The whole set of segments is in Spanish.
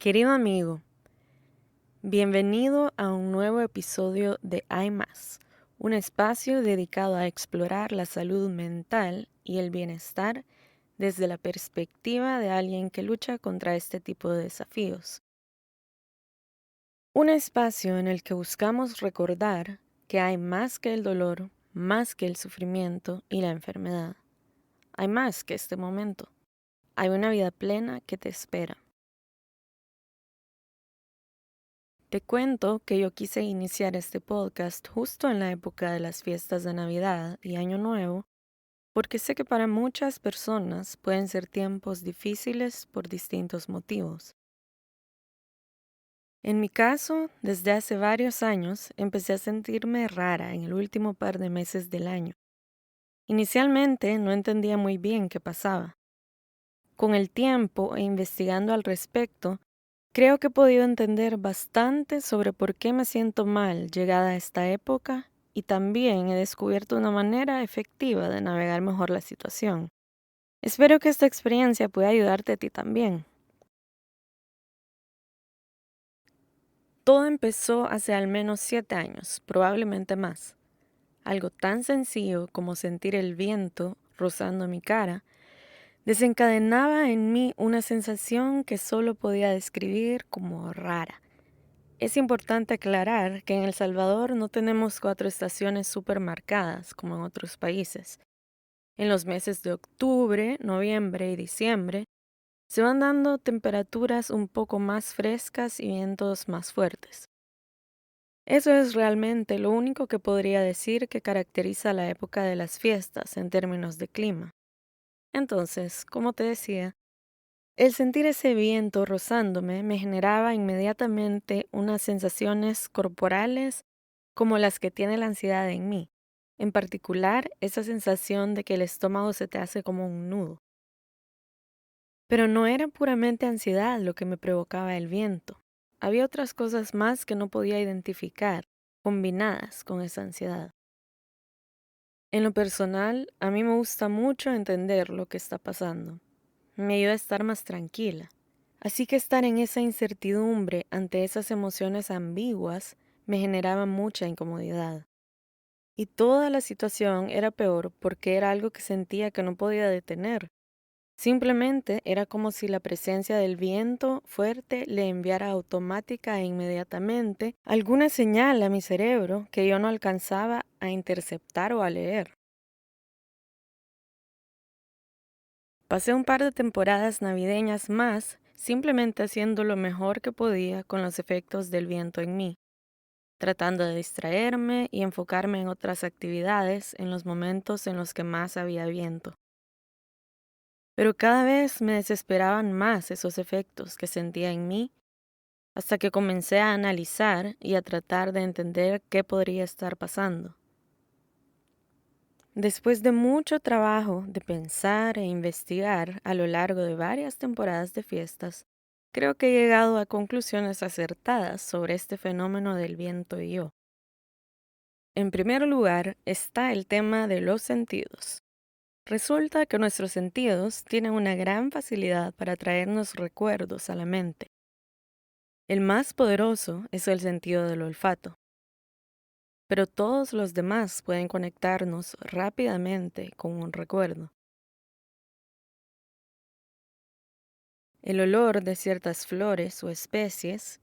Querido amigo, bienvenido a un nuevo episodio de Hay Más, un espacio dedicado a explorar la salud mental y el bienestar desde la perspectiva de alguien que lucha contra este tipo de desafíos. Un espacio en el que buscamos recordar que hay más que el dolor, más que el sufrimiento y la enfermedad. Hay más que este momento. Hay una vida plena que te espera. Te cuento que yo quise iniciar este podcast justo en la época de las fiestas de Navidad y Año Nuevo, porque sé que para muchas personas pueden ser tiempos difíciles por distintos motivos. En mi caso, desde hace varios años empecé a sentirme rara en el último par de meses del año. Inicialmente no entendía muy bien qué pasaba. Con el tiempo e investigando al respecto, creo que he podido entender bastante sobre por qué me siento mal llegada a esta época y también he descubierto una manera efectiva de navegar mejor la situación. Espero que esta experiencia pueda ayudarte a ti también. Todo empezó hace al menos 7 años, probablemente más. Algo tan sencillo como sentir el viento rozando mi cara desencadenaba en mí una sensación que solo podía describir como rara. Es importante aclarar que en El Salvador no tenemos 4 estaciones súper marcadas como en otros países. En los meses de octubre, noviembre y diciembre se van dando temperaturas un poco más frescas y vientos más fuertes. Eso es realmente lo único que podría decir que caracteriza la época de las fiestas en términos de clima. Entonces, como te decía, el sentir ese viento rozándome me generaba inmediatamente unas sensaciones corporales como las que tiene la ansiedad en mí. En particular, esa sensación de que el estómago se te hace como un nudo. Pero no era puramente ansiedad lo que me provocaba el viento. Había otras cosas más que no podía identificar, combinadas con esa ansiedad. En lo personal, a mí me gusta mucho entender lo que está pasando. Me ayuda a estar más tranquila. Así que estar en esa incertidumbre ante esas emociones ambiguas me generaba mucha incomodidad. Y toda la situación era peor porque era algo que sentía que no podía detener. Simplemente era como si la presencia del viento fuerte le enviara automática e inmediatamente alguna señal a mi cerebro que yo no alcanzaba a interceptar o a leer. Pasé un par de temporadas navideñas más simplemente haciendo lo mejor que podía con los efectos del viento en mí, tratando de distraerme y enfocarme en otras actividades en los momentos en los que más había viento. Pero cada vez me desesperaban más esos efectos que sentía en mí, hasta que comencé a analizar y a tratar de entender qué podría estar pasando. Después de mucho trabajo de pensar e investigar a lo largo de varias temporadas de fiestas, creo que he llegado a conclusiones acertadas sobre este fenómeno del viento y yo. En primer lugar está el tema de los sentidos. Resulta que nuestros sentidos tienen una gran facilidad para traernos recuerdos a la mente. El más poderoso es el sentido del olfato, pero todos los demás pueden conectarnos rápidamente con un recuerdo. El olor de ciertas flores o especies,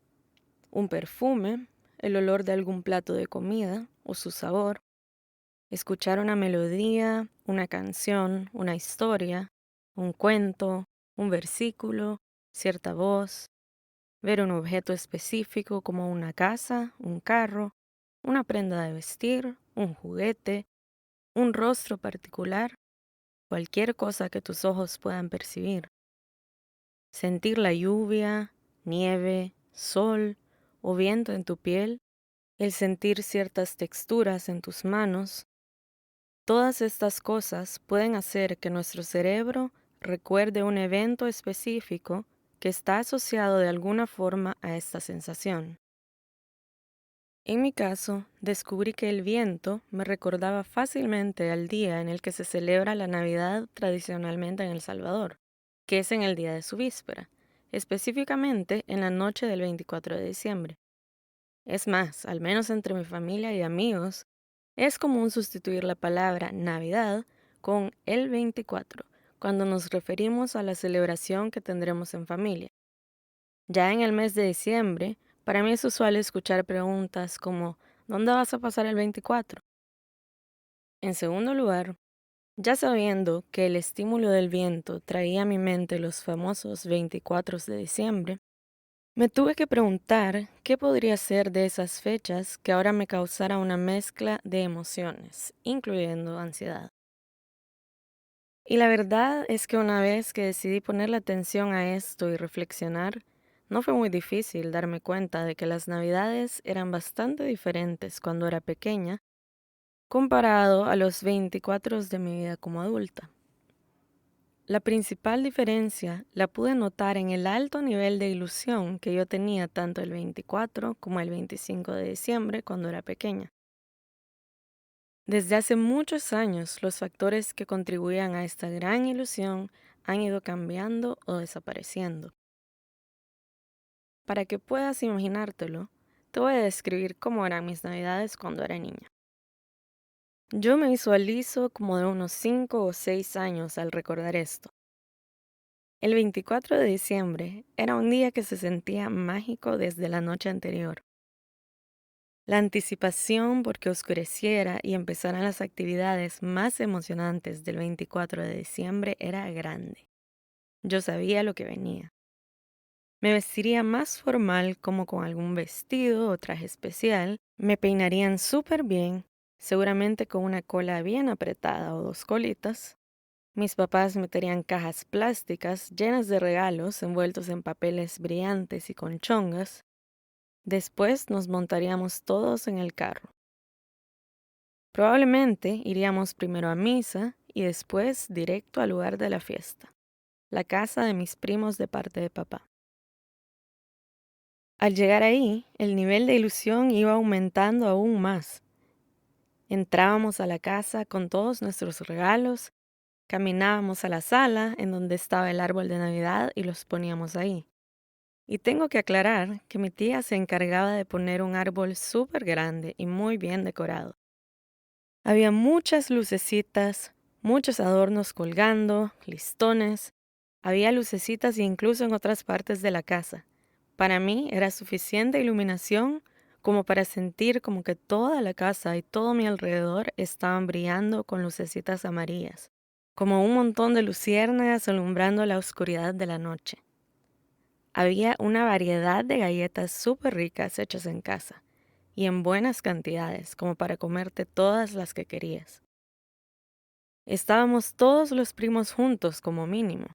un perfume, el olor de algún plato de comida o su sabor, escuchar una melodía, una canción, una historia, un cuento, un versículo, cierta voz, ver un objeto específico como una casa, un carro, una prenda de vestir, un juguete, un rostro particular, cualquier cosa que tus ojos puedan percibir. Sentir la lluvia, nieve, sol o viento en tu piel, el sentir ciertas texturas en tus manos, todas estas cosas pueden hacer que nuestro cerebro recuerde un evento específico que está asociado de alguna forma a esta sensación. En mi caso, descubrí que el viento me recordaba fácilmente al día en el que se celebra la Navidad tradicionalmente en El Salvador, que es en el día de su víspera, específicamente en la noche del 24 de diciembre. Es más, al menos entre mi familia y amigos, es común sustituir la palabra Navidad con el 24 cuando nos referimos a la celebración que tendremos en familia. Ya en el mes de diciembre, para mí es usual escuchar preguntas como ¿dónde vas a pasar el 24? En segundo lugar, ya sabiendo que el estímulo del viento traía a mi mente los famosos 24 de diciembre, me tuve que preguntar qué podría ser de esas fechas que ahora me causara una mezcla de emociones, incluyendo ansiedad. Y la verdad es que una vez que decidí ponerle atención a esto y reflexionar, no fue muy difícil darme cuenta de que las navidades eran bastante diferentes cuando era pequeña comparado a los 24 de mi vida como adulta. La principal diferencia la pude notar en el alto nivel de ilusión que yo tenía tanto el 24 como el 25 de diciembre cuando era pequeña. Desde hace muchos años, los factores que contribuían a esta gran ilusión han ido cambiando o desapareciendo. Para que puedas imaginártelo, te voy a describir cómo eran mis navidades cuando era niña. Yo me visualizo como de unos 5 o 6 años al recordar esto. El 24 de diciembre era un día que se sentía mágico desde la noche anterior. La anticipación porque oscureciera y empezaran las actividades más emocionantes del 24 de diciembre era grande. Yo sabía lo que venía. Me vestiría más formal como con algún vestido o traje especial, me peinarían súper bien, seguramente con una cola bien apretada o dos colitas. Mis papás meterían cajas plásticas llenas de regalos envueltos en papeles brillantes y con chongas. Después nos montaríamos todos en el carro. Probablemente iríamos primero a misa y después directo al lugar de la fiesta, la casa de mis primos de parte de papá. Al llegar ahí, el nivel de ilusión iba aumentando aún más. Entrábamos a la casa con todos nuestros regalos, caminábamos a la sala en donde estaba el árbol de Navidad y los poníamos ahí. Y tengo que aclarar que mi tía se encargaba de poner un árbol súper grande y muy bien decorado. Había muchas lucecitas, muchos adornos colgando, listones. Había lucecitas incluso en otras partes de la casa. Para mí era suficiente iluminación como para sentir como que toda la casa y todo mi alrededor estaban brillando con lucecitas amarillas, como un montón de luciérnagas alumbrando la oscuridad de la noche. Había una variedad de galletas súper ricas hechas en casa y en buenas cantidades como para comerte todas las que querías. Estábamos todos los primos juntos como mínimo,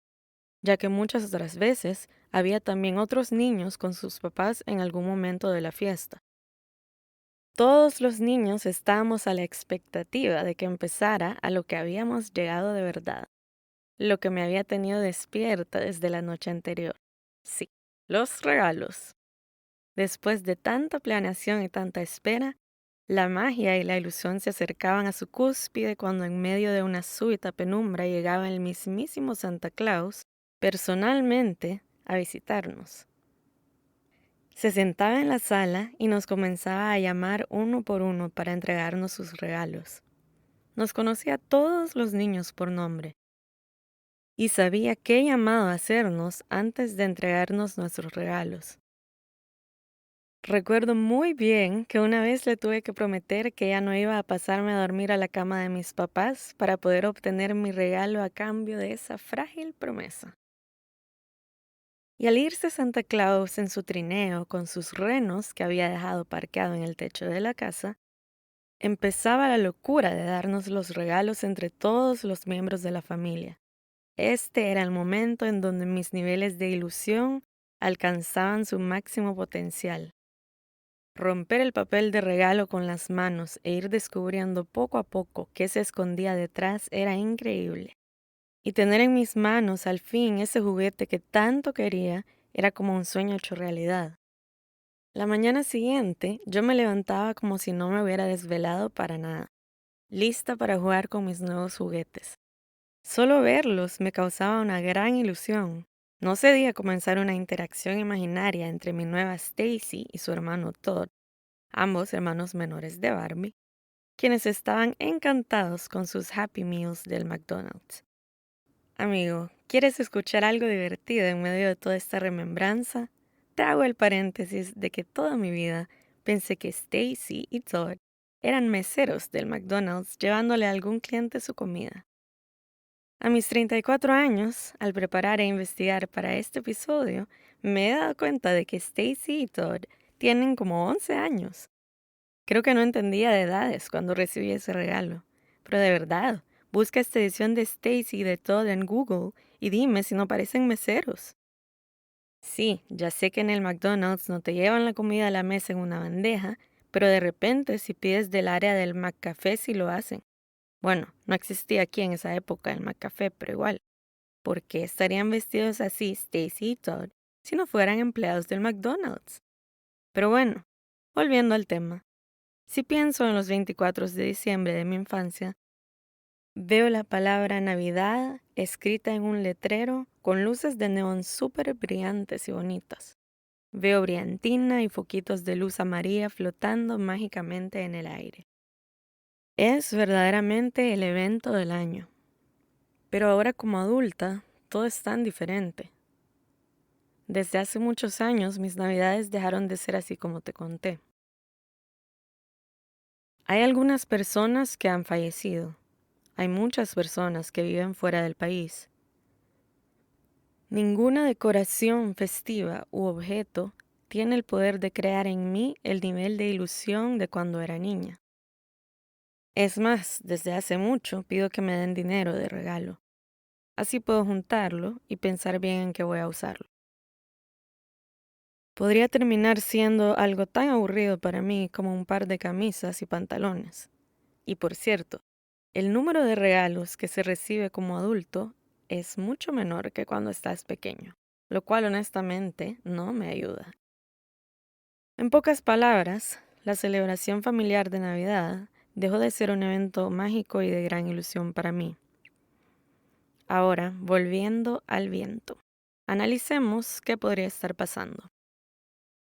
ya que muchas otras veces había también otros niños con sus papás en algún momento de la fiesta. Todos los niños estábamos a la expectativa de que empezara a lo que habíamos llegado de verdad, lo que me había tenido despierta desde la noche anterior. Sí, los regalos. Después de tanta planeación y tanta espera, la magia y la ilusión se acercaban a su cúspide cuando en medio de una súbita penumbra llegaba el mismísimo Santa Claus, personalmente, a visitarnos. Se sentaba en la sala y nos comenzaba a llamar uno por uno para entregarnos sus regalos. Nos conocía a todos los niños por nombre y sabía qué llamado hacernos antes de entregarnos nuestros regalos. Recuerdo muy bien que una vez le tuve que prometer que ya no iba a pasarme a dormir a la cama de mis papás para poder obtener mi regalo a cambio de esa frágil promesa. Y al irse Santa Claus en su trineo con sus renos que había dejado parqueado en el techo de la casa, empezaba la locura de darnos los regalos entre todos los miembros de la familia. Este era el momento en donde mis niveles de ilusión alcanzaban su máximo potencial. Romper el papel de regalo con las manos e ir descubriendo poco a poco qué se escondía detrás era increíble. Y tener en mis manos al fin ese juguete que tanto quería era como un sueño hecho realidad. La mañana siguiente yo me levantaba como si no me hubiera desvelado para nada, lista para jugar con mis nuevos juguetes. Solo verlos me causaba una gran ilusión. No cedí a comenzar una interacción imaginaria entre mi nueva Stacy y su hermano Todd, ambos hermanos menores de Barbie, quienes estaban encantados con sus Happy Meals del McDonald's. Amigo, ¿quieres escuchar algo divertido en medio de toda esta remembranza? Te hago el paréntesis de que toda mi vida pensé que Stacy y Todd eran meseros del McDonald's llevándole a algún cliente su comida. A mis 34 años, al preparar e investigar para este episodio, me he dado cuenta de que Stacy y Todd tienen como 11 años. Creo que no entendía de edades cuando recibí ese regalo. Pero de verdad, busca esta edición de Stacy y de Todd en Google y dime si no parecen meseros. Sí, ya sé que en el McDonald's no te llevan la comida a la mesa en una bandeja, pero de repente si pides del área del McCafé sí lo hacen. Bueno, no existía aquí en esa época el McCafé, pero igual. ¿Por qué estarían vestidos así Stacy y Todd si no fueran empleados del McDonald's? Pero bueno, volviendo al tema. Si pienso en los 24 de diciembre de mi infancia, veo la palabra Navidad escrita en un letrero con luces de neón súper brillantes y bonitas. Veo brillantina y foquitos de luz amarilla flotando mágicamente en el aire. Es verdaderamente el evento del año. Pero ahora como adulta, todo es tan diferente. Desde hace muchos años mis navidades dejaron de ser así como te conté. Hay algunas personas que han fallecido. Hay muchas personas que viven fuera del país. Ninguna decoración festiva u objeto tiene el poder de crear en mí el nivel de ilusión de cuando era niña. Es más, desde hace mucho pido que me den dinero de regalo. Así puedo juntarlo y pensar bien en qué voy a usarlo. Podría terminar siendo algo tan aburrido para mí como un par de camisas y pantalones. Y por cierto, el número de regalos que se recibe como adulto es mucho menor que cuando estás pequeño, lo cual honestamente no me ayuda. En pocas palabras, la celebración familiar de Navidad dejó de ser un evento mágico y de gran ilusión para mí. Ahora, volviendo al viento, analicemos qué podría estar pasando.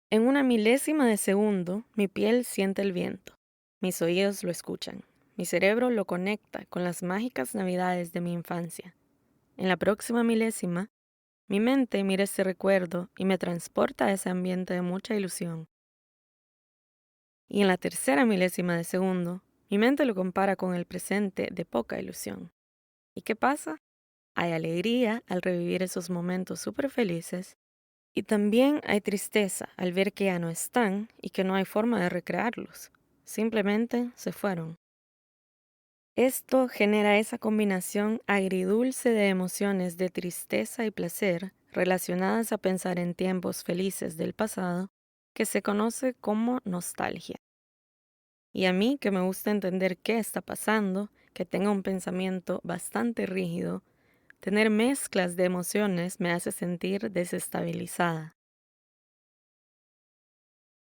En una milésima de segundo, mi piel siente el viento, mis oídos lo escuchan, mi cerebro lo conecta con las mágicas navidades de mi infancia. En la próxima milésima, mi mente mira ese recuerdo y me transporta a ese ambiente de mucha ilusión. Y en la tercera milésima de segundo, mi mente lo compara con el presente de poca ilusión. ¿Y qué pasa? Hay alegría al revivir esos momentos súper felices. Y también hay tristeza al ver que ya no están y que no hay forma de recrearlos. Simplemente se fueron. Esto genera esa combinación agridulce de emociones de tristeza y placer relacionadas a pensar en tiempos felices del pasado que se conoce como nostalgia. Y a mí, que me gusta entender qué está pasando, que tenga un pensamiento bastante rígido, tener mezclas de emociones me hace sentir desestabilizada.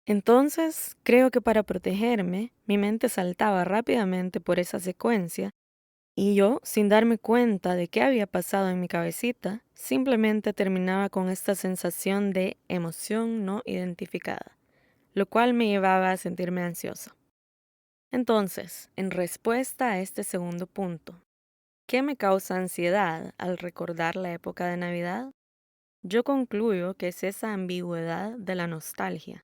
Entonces, creo que para protegerme, mi mente saltaba rápidamente por esa secuencia y yo, sin darme cuenta de qué había pasado en mi cabecita, simplemente terminaba con esta sensación de emoción no identificada, lo cual me llevaba a sentirme ansiosa. Entonces, en respuesta a este segundo punto, ¿qué me causa ansiedad al recordar la época de Navidad? Yo concluyo que es esa ambigüedad de la nostalgia.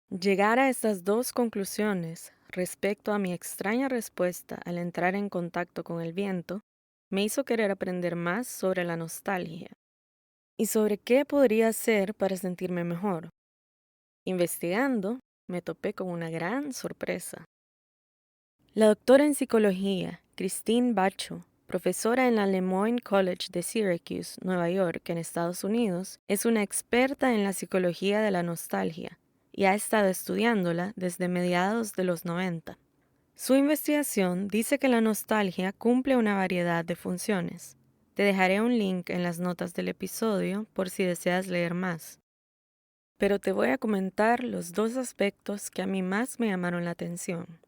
Llegar a estas dos conclusiones respecto a mi extraña respuesta al entrar en contacto con el viento me hizo querer aprender más sobre la nostalgia y sobre qué podría hacer para sentirme mejor. Investigando, me topé con una gran sorpresa. La doctora en psicología, Christine Bacho, profesora en la Lemoyne College de Syracuse, Nueva York, en Estados Unidos, es una experta en la psicología de la nostalgia y ha estado estudiándola desde mediados de los 90. Su investigación dice que la nostalgia cumple una variedad de funciones. Te dejaré un link en las notas del episodio por si deseas leer más. Pero te voy a comentar los dos aspectos que a mí más me llamaron la atención.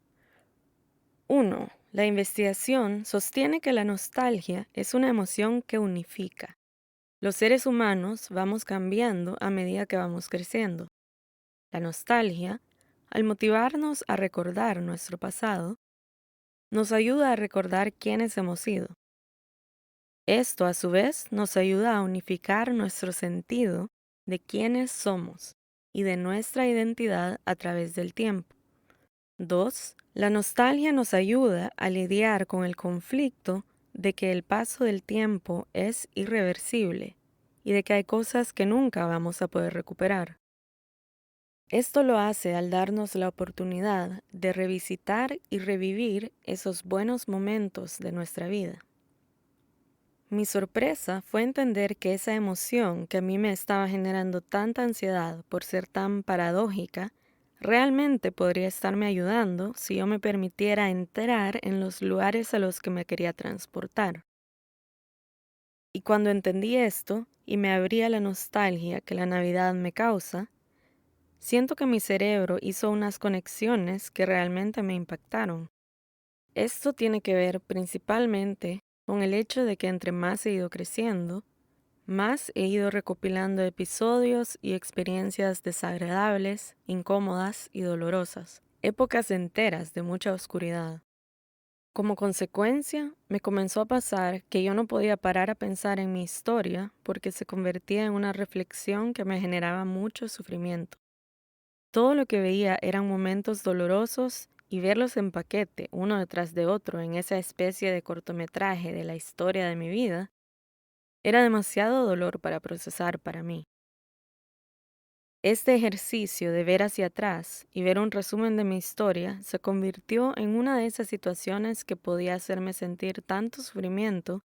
1. La investigación sostiene que la nostalgia es una emoción que unifica. Los seres humanos vamos cambiando a medida que vamos creciendo. La nostalgia, al motivarnos a recordar nuestro pasado, nos ayuda a recordar quiénes hemos sido. Esto, a su vez, nos ayuda a unificar nuestro sentido de quiénes somos y de nuestra identidad a través del tiempo. 2. La nostalgia nos ayuda a lidiar con el conflicto de que el paso del tiempo es irreversible y de que hay cosas que nunca vamos a poder recuperar. Esto lo hace al darnos la oportunidad de revisitar y revivir esos buenos momentos de nuestra vida. Mi sorpresa fue entender que esa emoción que a mí me estaba generando tanta ansiedad por ser tan paradójica, realmente podría estarme ayudando si yo me permitiera entrar en los lugares a los que me quería transportar. Y cuando entendí esto y me abrí a la nostalgia que la Navidad me causa, siento que mi cerebro hizo unas conexiones que realmente me impactaron. Esto tiene que ver principalmente con el hecho de que entre más he ido creciendo, más he ido recopilando episodios y experiencias desagradables, incómodas y dolorosas, épocas enteras de mucha oscuridad. Como consecuencia, me comenzó a pasar que yo no podía parar a pensar en mi historia porque se convertía en una reflexión que me generaba mucho sufrimiento. Todo lo que veía eran momentos dolorosos y verlos en paquete, uno detrás de otro, en esa especie de cortometraje de la historia de mi vida, era demasiado dolor para procesar para mí. Este ejercicio de ver hacia atrás y ver un resumen de mi historia se convirtió en una de esas situaciones que podía hacerme sentir tanto sufrimiento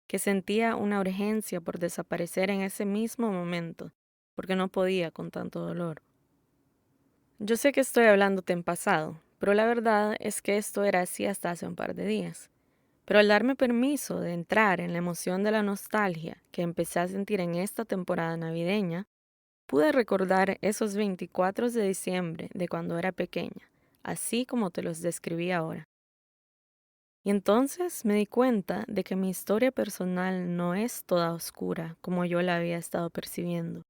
que sentía una urgencia por desaparecer en ese mismo momento, porque no podía con tanto dolor. Yo sé que estoy hablándote en pasado, pero la verdad es que esto era así hasta hace un par de días. Pero al darme permiso de entrar en la emoción de la nostalgia que empecé a sentir en esta temporada navideña, pude recordar esos 24 de diciembre de cuando era pequeña, así como te los describí ahora. Y entonces me di cuenta de que mi historia personal no es toda oscura como yo la había estado percibiendo.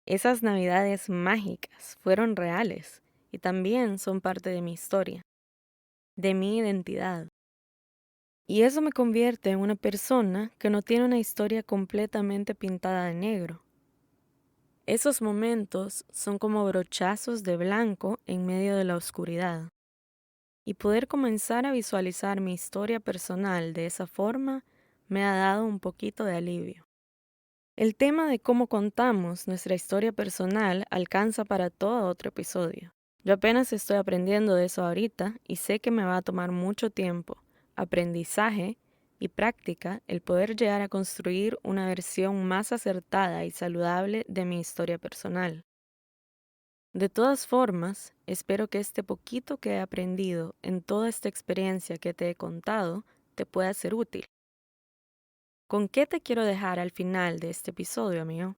Esas navidades mágicas fueron reales y también son parte de mi historia, de mi identidad. Y eso me convierte en una persona que no tiene una historia completamente pintada de negro. Esos momentos son como brochazos de blanco en medio de la oscuridad. Y poder comenzar a visualizar mi historia personal de esa forma me ha dado un poquito de alivio. El tema de cómo contamos nuestra historia personal alcanza para todo otro episodio. Yo apenas estoy aprendiendo de eso ahorita y sé que me va a tomar mucho tiempo, aprendizaje y práctica el poder llegar a construir una versión más acertada y saludable de mi historia personal. De todas formas, espero que este poquito que he aprendido en toda esta experiencia que te he contado te pueda ser útil. ¿Con qué te quiero dejar al final de este episodio, amigo?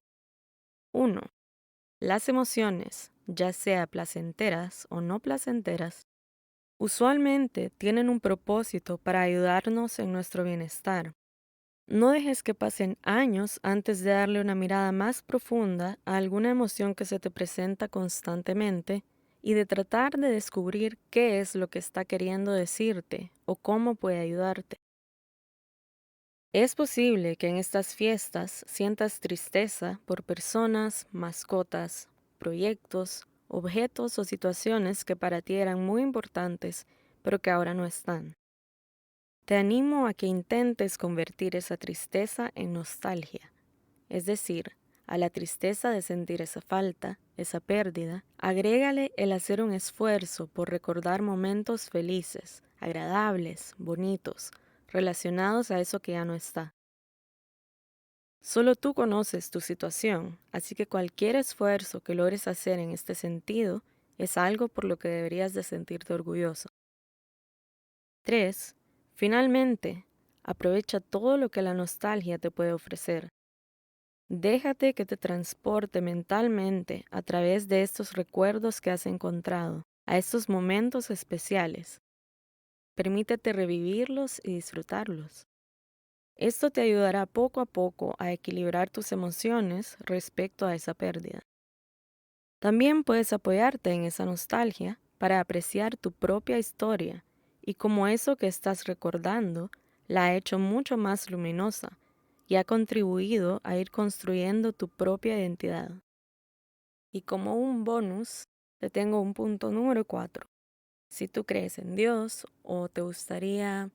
1. Las emociones, ya sea placenteras o no placenteras, usualmente tienen un propósito para ayudarnos en nuestro bienestar. No dejes que pasen años antes de darle una mirada más profunda a alguna emoción que se te presenta constantemente y de tratar de descubrir qué es lo que está queriendo decirte o cómo puede ayudarte. Es posible que en estas fiestas sientas tristeza por personas, mascotas, proyectos, objetos o situaciones que para ti eran muy importantes, pero que ahora no están. Te animo a que intentes convertir esa tristeza en nostalgia, es decir, a la tristeza de sentir esa falta, esa pérdida, agrégale el hacer un esfuerzo por recordar momentos felices, agradables, bonitos, relacionados a eso que ya no está. Solo tú conoces tu situación, así que cualquier esfuerzo que logres hacer en este sentido es algo por lo que deberías de sentirte orgulloso. 3. Finalmente, aprovecha todo lo que la nostalgia te puede ofrecer. Déjate que te transporte mentalmente a través de estos recuerdos que has encontrado, a estos momentos especiales. Permítete revivirlos y disfrutarlos. Esto te ayudará poco a poco a equilibrar tus emociones respecto a esa pérdida. También puedes apoyarte en esa nostalgia para apreciar tu propia historia y cómo eso que estás recordando la ha hecho mucho más luminosa y ha contribuido a ir construyendo tu propia identidad. Y como un bonus, te tengo un punto número 4. Si tú crees en Dios o te gustaría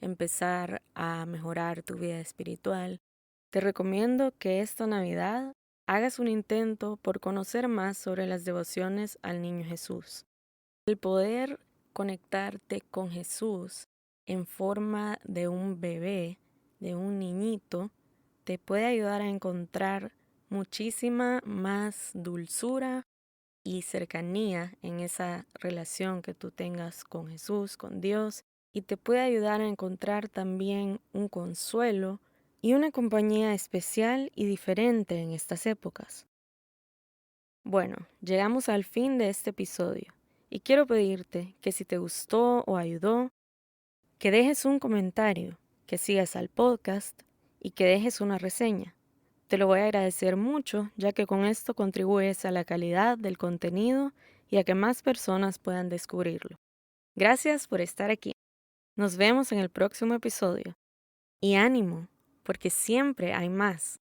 empezar a mejorar tu vida espiritual, te recomiendo que esta Navidad hagas un intento por conocer más sobre las devociones al Niño Jesús. El poder conectarte con Jesús en forma de un bebé, de un niñito, te puede ayudar a encontrar muchísima más dulzura y cercanía en esa relación que tú tengas con Jesús, con Dios, y te puede ayudar a encontrar también un consuelo y una compañía especial y diferente en estas épocas. Bueno, llegamos al fin de este episodio y quiero pedirte que si te gustó o ayudó, que dejes un comentario, que sigas al podcast y que dejes una reseña. Te lo voy a agradecer mucho, ya que con esto contribuyes a la calidad del contenido y a que más personas puedan descubrirlo. Gracias por estar aquí. Nos vemos en el próximo episodio. Y ánimo, porque siempre hay más.